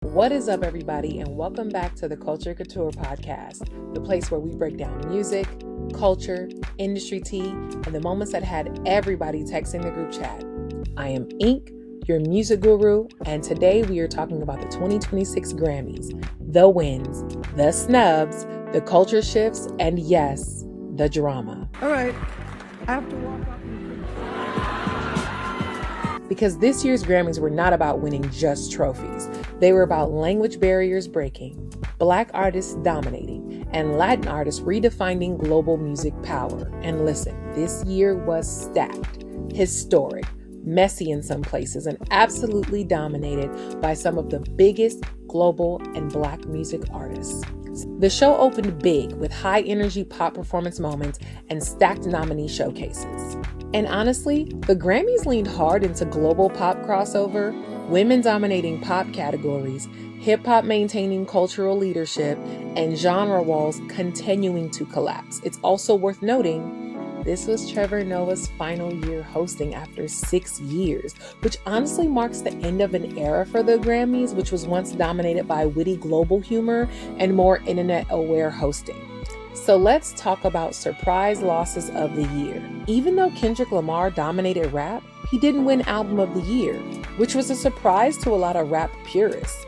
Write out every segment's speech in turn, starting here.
What is up, everybody, and welcome back to the Culture Couture podcast, the place where we break down music, culture, industry tea, and the moments that had everybody texting the group chat. I am Ink, your music guru, and today we are talking about the 2026 Grammys, the wins, the snubs, the culture shifts, and yes, the drama. All right, I have to walk off. Because this year's Grammys were not about winning just trophies. They were about language barriers breaking, Black artists dominating, and Latin artists redefining global music power. And listen, this year was stacked, historic, messy in some places, and absolutely dominated by some of the biggest global and Black music artists. The show opened big with high energy pop performance moments and stacked nominee showcases. And honestly, the Grammys leaned hard into global pop crossover, women dominating pop categories, hip hop maintaining cultural leadership, and genre walls continuing to collapse. It's also worth noting this was Trevor Noah's final year hosting after 6 years, which honestly marks the end of an era for the Grammys, which was once dominated by witty global humor and more internet-aware hosting. So let's talk about surprise losses of the year. Even though Kendrick Lamar dominated rap, he didn't win Album of the Year, which was a surprise to a lot of rap purists.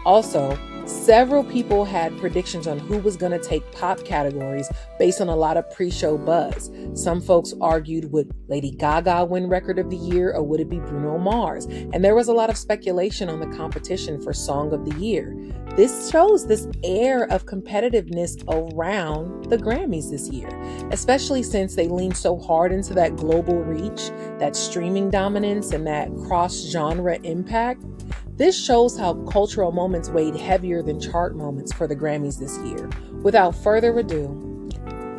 Also, several people had predictions on who was going to take pop categories based on a lot of pre-show buzz. Some folks argued, would Lady Gaga win Record of the Year or would it be Bruno Mars? And there was a lot of speculation on the competition for Song of the Year. This shows this air of competitiveness around the Grammys this year, especially since they leaned so hard into that global reach, that streaming dominance, and that cross-genre impact. This shows how cultural moments weighed heavier than chart moments for the Grammys this year. Without further ado,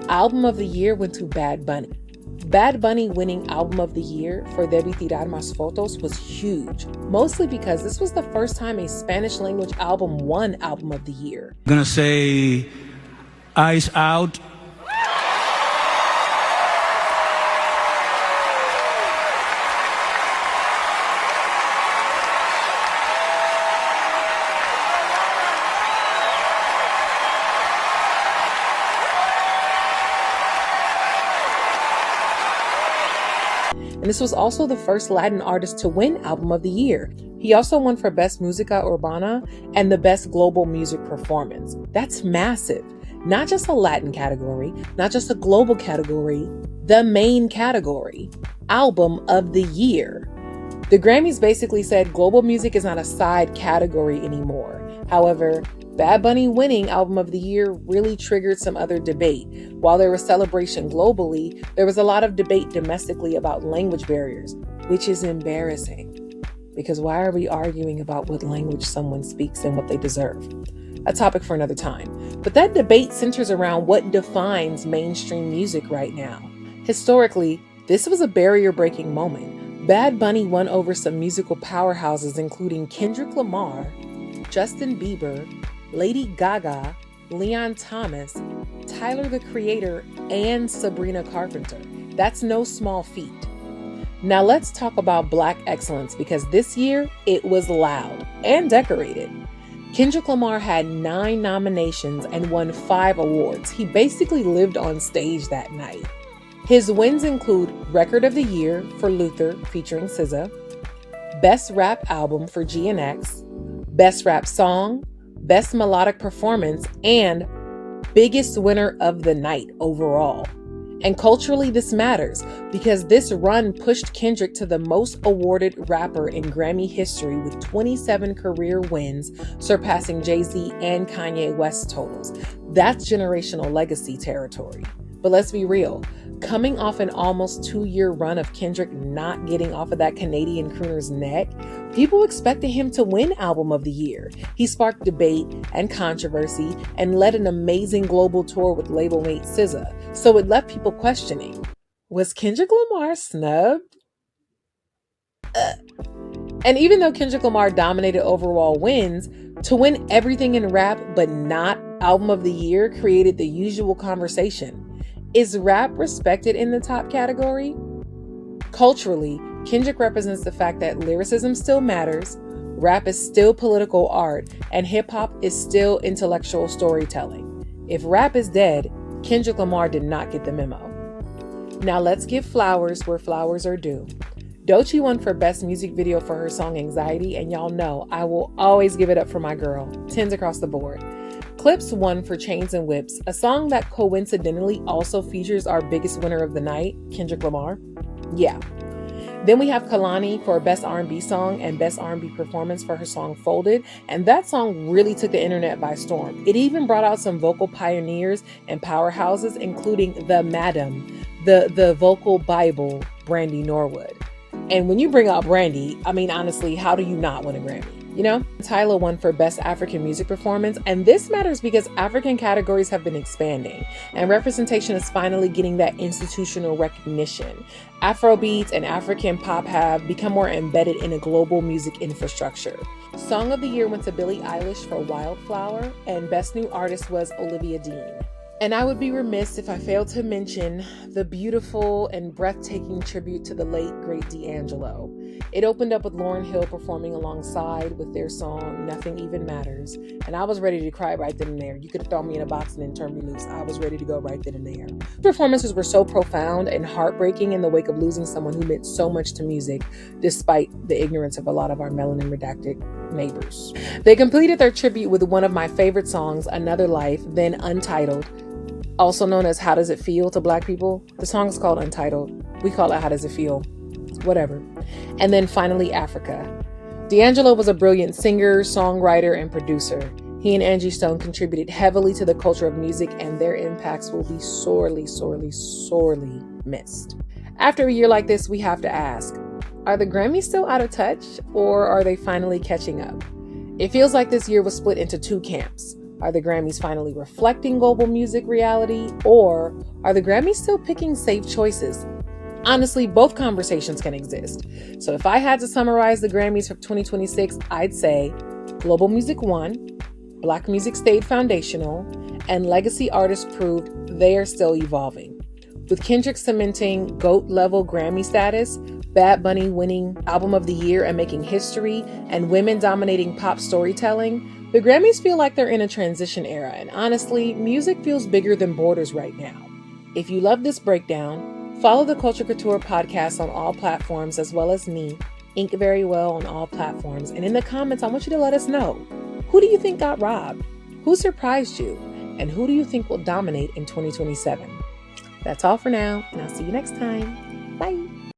Album of the Year went to Bad Bunny. Bad Bunny winning Album of the Year for Debí Tirar Más Fotos was huge, mostly because this was the first time a Spanish language album won Album of the Year. I'm gonna say Eyes Out. And this was also the first Latin artist to win Album of the Year. He also won for Best Música Urbana and the Best Global Music Performance. That's massive. Not just a Latin category, not just a global category, the main category, Album of the Year. The Grammys basically said global music is not a side category anymore. However, Bad Bunny winning Album of the Year really triggered some other debate. While there was celebration globally, there was a lot of debate domestically about language barriers, which is embarrassing. Because why are we arguing about what language someone speaks and what they deserve? A topic for another time. But that debate centers around what defines mainstream music right now. Historically, this was a barrier-breaking moment. Bad Bunny won over some musical powerhouses including Kendrick Lamar, Justin Bieber, Lady Gaga, Leon Thomas, Tyler the Creator, and Sabrina Carpenter. That's no small feat. Now let's talk about Black excellence, because this year it was loud and decorated. Kendrick Lamar had 9 nominations and won 5 awards. He basically lived on stage that night. His wins include Record of the Year for Luther featuring SZA, Best Rap Album for GNX, Best Rap Song, Best Melodic Performance, and biggest winner of the night overall. And culturally, this matters because this run pushed Kendrick to the most awarded rapper in Grammy history with 27 career wins, surpassing Jay-Z and Kanye West totals. That's generational legacy territory. But let's be real, coming off an almost 2-year run of Kendrick not getting off of that Canadian crooner's neck, people expected him to win Album of the Year. He sparked debate and controversy and led an amazing global tour with label mate SZA. So it left people questioning, was Kendrick Lamar snubbed? And even though Kendrick Lamar dominated overall wins, to win everything in rap but not Album of the Year created the usual conversation. Is rap respected in the top category? Culturally, Kendrick represents the fact that lyricism still matters, Rap is still political art, and hip-hop is still intellectual storytelling. If rap is dead, Kendrick Lamar did not get the memo. Now let's give flowers where flowers are due. Doechii won for Best Music Video for her song Anxiety, and y'all know I will always give it up for my girl. 10s across the board. Clips won for Chains and Whips, a song that coincidentally also features our biggest winner of the night, Kendrick Lamar. Yeah. Then we have Kehlani for Best R&B Song and Best R&B Performance for her song Folded, and that song really took the internet by storm. It even brought out some vocal pioneers and powerhouses, including the Madam, the vocal Bible, Brandy Norwood. And when you bring out Brandy, I mean, honestly, how do you not win a Grammy? You know, Tyler won for Best African Music Performance, and this matters because African categories have been expanding, and representation is finally getting that institutional recognition. Afrobeats and African pop have become more embedded in a global music infrastructure. Song of the Year went to Billie Eilish for Wildflower, and Best New Artist was Olivia Dean. And I would be remiss if I failed to mention the beautiful and breathtaking tribute to the late, great D'Angelo. It opened up with Lauryn Hill performing alongside with their song, Nothing Even Matters. And I was ready to cry right then and there. You could throw me in a box and then turn me loose. I was ready to go right then and there. Performances were so profound and heartbreaking in the wake of losing someone who meant so much to music, despite the ignorance of a lot of our melanin redacted neighbors. They completed their tribute with one of my favorite songs, Another Life, then Untitled, also known as How Does It Feel to Black people. The song is called Untitled. We call it How Does It Feel? Whatever. And then finally, Africa. D'Angelo was a brilliant singer, songwriter, and producer. He and Angie Stone contributed heavily to the culture of music, and their impacts will be sorely, sorely, sorely missed. After a year like this, we have to ask, are the Grammys still out of touch, or are they finally catching up? It feels like this year was split into two camps. Are the Grammys finally reflecting global music reality, or are the Grammys still picking safe choices? Honestly, both conversations can exist. So if I had to summarize the Grammys for 2026, I'd say global music won, Black music stayed foundational, and legacy artists proved they are still evolving. With Kendrick cementing GOAT-level Grammy status, Bad Bunny winning Album of the Year and making history, and women dominating pop storytelling, the Grammys feel like they're in a transition era, and honestly, music feels bigger than borders right now. If you love this breakdown, follow the Culture Couture podcast on all platforms, as well as me, Ink Very Well, on all platforms. And in the comments, I want you to let us know, who do you think got robbed? Who surprised you? And who do you think will dominate in 2027? That's all for now, and I'll see you next time. Bye.